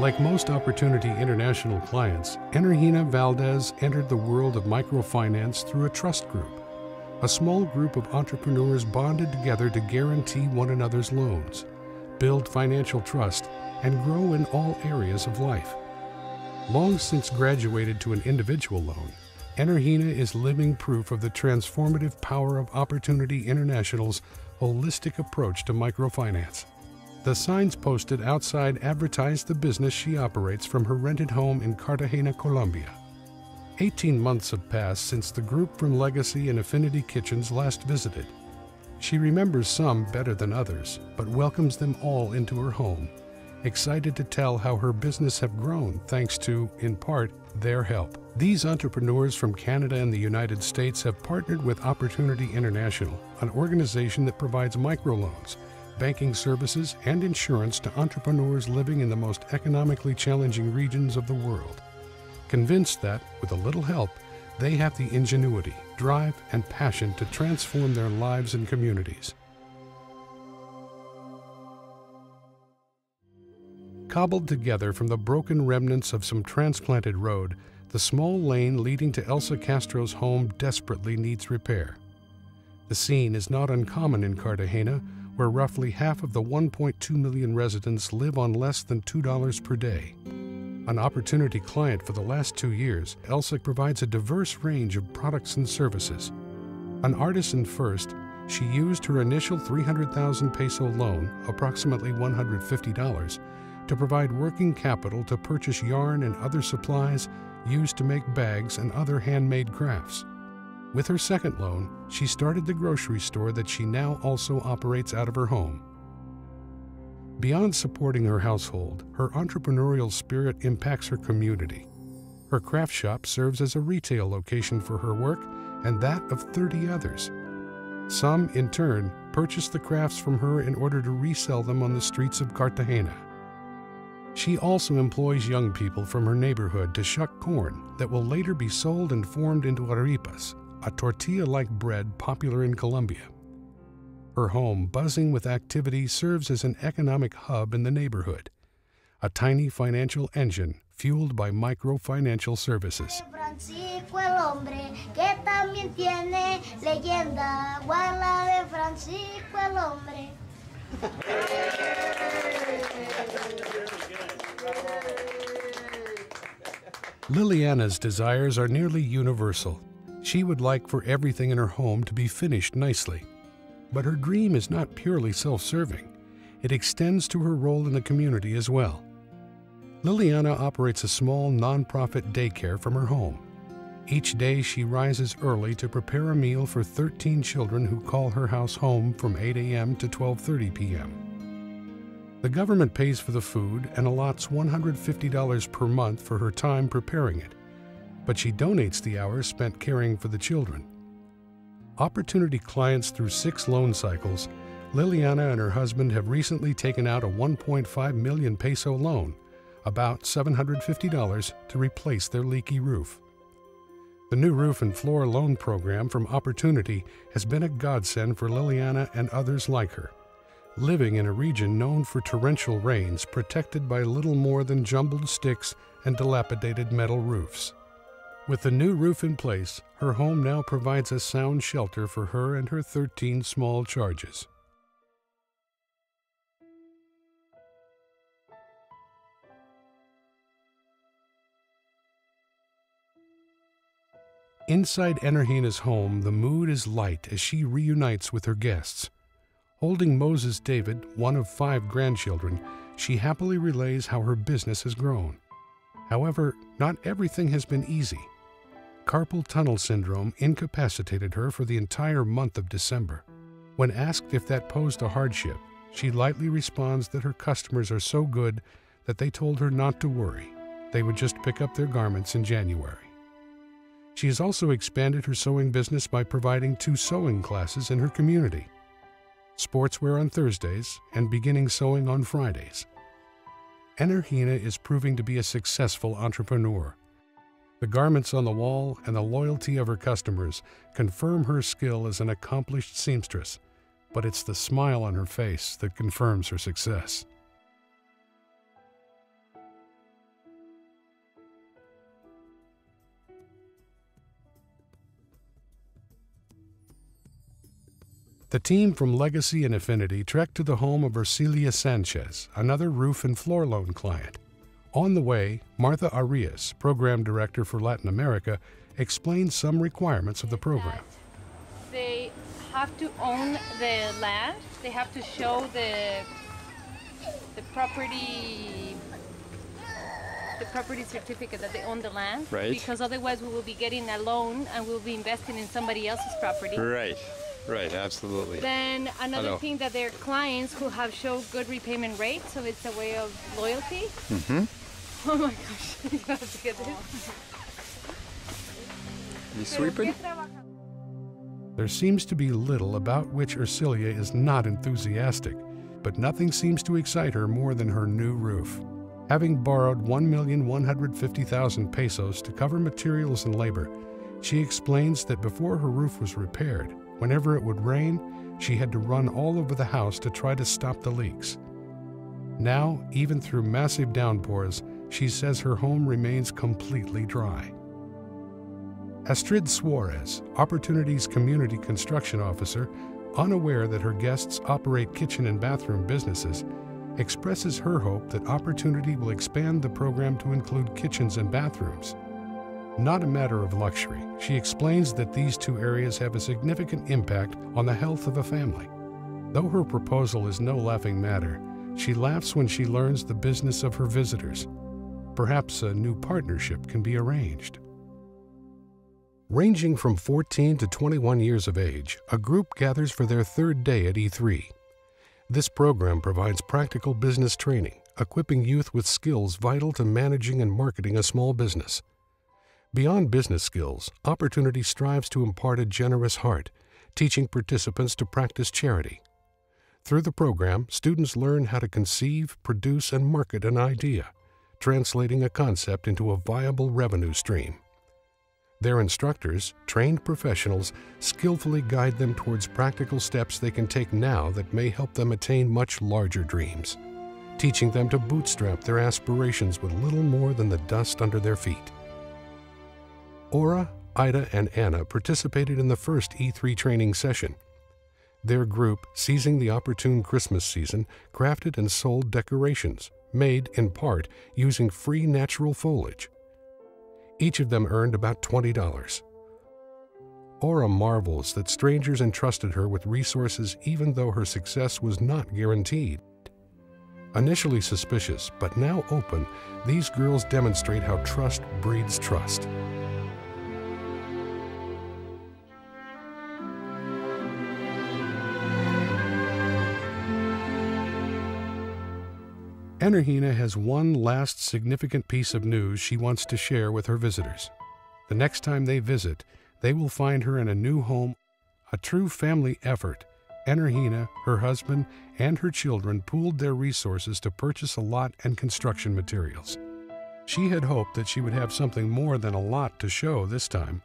Like most Opportunity International clients, Energina Valdez entered the world of microfinance through a trust group, a small group of entrepreneurs bonded together to guarantee one another's loans, build financial trust, and grow in all areas of life. Long since graduated to an individual loan, Energina is living proof of the transformative power of Opportunity International's holistic approach to microfinance. The signs posted outside advertise the business she operates from her rented home in Cartagena, Colombia. 18 months have passed since the group from Legacy and Affinity Kitchens last visited. She remembers some better than others, but welcomes them all into her home, excited to tell how her business have grown thanks to, in part, their help. These entrepreneurs from Canada and the United States have partnered with Opportunity International, an organization that provides microloans, banking services, and insurance to entrepreneurs living in the most economically challenging regions of the world. Convinced that, with a little help, they have the ingenuity, drive, and passion to transform their lives and communities. Cobbled together from the broken remnants of some transplanted road, the small lane leading to Elsa Castro's home desperately needs repair. The scene is not uncommon in Cartagena, where roughly half of the 1.2 million residents live on less than $2 per day. An Opportunity client for the last 2 years, Elsa provides a diverse range of products and services. An artisan first, she used her initial 300,000 peso loan, approximately $150, to provide working capital to purchase yarn and other supplies used to make bags and other handmade crafts. With her second loan, she started the grocery store that she now also operates out of her home. Beyond supporting her household, her entrepreneurial spirit impacts her community. Her craft shop serves as a retail location for her work and that of 30 others. Some, in turn, purchase the crafts from her in order to resell them on the streets of Cartagena. She also employs young people from her neighborhood to shuck corn that will later be sold and formed into arepas, a tortilla-like bread popular in Colombia. Her home, buzzing with activity, serves as an economic hub in the neighborhood, a tiny financial engine fueled by micro-financial services. Liliana's desires are nearly universal. She would like for everything in her home to be finished nicely. But her dream is not purely self-serving. It extends to her role in the community as well. Liliana operates a small non-profit daycare from her home. Each day she rises early to prepare a meal for 13 children who call her house home from 8 a.m. to 12:30 p.m. The government pays for the food and allots $150 per month for her time preparing it, but she donates the hours spent caring for the children. Opportunity clients through 6 loan cycles, Liliana and her husband have recently taken out a 1.5 million peso loan, about $750, to replace their leaky roof. The new roof and floor loan program from Opportunity has been a godsend for Liliana and others like her, living in a region known for torrential rains protected by little more than jumbled sticks and dilapidated metal roofs. With the new roof in place, her home now provides a sound shelter for her and her 13 small charges. Inside Energina's home, the mood is light as she reunites with her guests. Holding Moses David, one of 5 grandchildren, she happily relays how her business has grown. However, not everything has been easy. Carpal tunnel syndrome incapacitated her for the entire month of December. When asked if that posed a hardship, she lightly responds that her customers are so good that they told her not to worry. They would just pick up their garments in January. She has also expanded her sewing business by providing 2 sewing classes in her community, sportswear on Thursdays and beginning sewing on Fridays. Energina is proving to be a successful entrepreneur. The garments on the wall and the loyalty of her customers confirm her skill as an accomplished seamstress, but it's the smile on her face that confirms her success. The team from Legacy and Affinity trekked to the home of Ercilia Sanchez, another roof and floor loan client. On the way, Martha Arias, Program Director for Latin America, explained some requirements of the program. They have to own the land. They have to show the property certificate that they own the land. Right. Because otherwise we will be getting a loan and we'll be investing in somebody else's property. Right. Right, absolutely. Then another thing that they're clients who have shown good repayment rate, so it's a way of loyalty. Mm-hmm. Oh my gosh, you have to get this. You sweeping? There seems to be little about which Ercilia is not enthusiastic, but nothing seems to excite her more than her new roof. Having borrowed 1,150,000 pesos to cover materials and labor, she explains that before her roof was repaired, whenever it would rain, she had to run all over the house to try to stop the leaks. Now, even through massive downpours, she says her home remains completely dry. Astrid Suarez, Opportunity's Community Construction Officer, unaware that her guests operate kitchen and bathroom businesses, expresses her hope that Opportunity will expand the program to include kitchens and bathrooms. Not a matter of luxury, she explains that these two areas have a significant impact on the health of a family. Though her proposal is no laughing matter, she laughs when she learns the business of her visitors. Perhaps a new partnership can be arranged. Ranging from 14 to 21 years of age, a group gathers for their third day at E3. This program provides practical business training, equipping youth with skills vital to managing and marketing a small business. Beyond business skills, Opportunity strives to impart a generous heart, teaching participants to practice charity. Through the program, students learn how to conceive, produce, and market an idea, translating a concept into a viable revenue stream. Their instructors, trained professionals, skillfully guide them towards practical steps they can take now that may help them attain much larger dreams, teaching them to bootstrap their aspirations with little more than the dust under their feet. Aura, Ida, and Anna participated in the first E3 training session. Their group, seizing the opportune Christmas season, crafted and sold decorations, made, in part, using free natural foliage. Each of them earned about $20. Aura marvels that strangers entrusted her with resources even though her success was not guaranteed. Initially suspicious, but now open, these girls demonstrate how trust breeds trust. Cartagena has one last significant piece of news she wants to share with her visitors. The next time they visit, they will find her in a new home, a true family effort. Cartagena, her husband, and her children pooled their resources to purchase a lot and construction materials. She had hoped that she would have something more than a lot to show this time,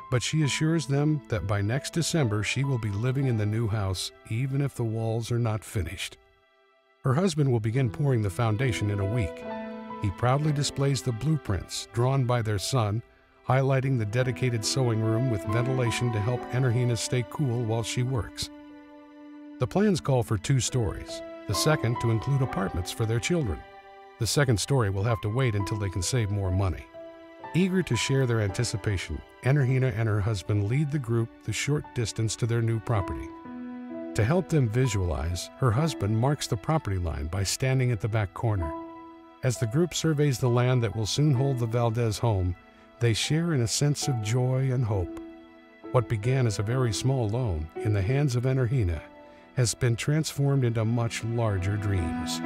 but she assures them that by next December she will be living in the new house, even if the walls are not finished. Her husband will begin pouring the foundation in a week. He proudly displays the blueprints drawn by their son, highlighting the dedicated sewing room with ventilation to help Cartagena stay cool while she works. The plans call for 2 stories, the second to include apartments for their children. The second story will have to wait until they can save more money. Eager to share their anticipation, Cartagena and her husband lead the group the short distance to their new property. To help them visualize, her husband marks the property line by standing at the back corner. As the group surveys the land that will soon hold the Valdez home, they share in a sense of joy and hope. What began as a very small loan in the hands of Cartagena has been transformed into much larger dreams.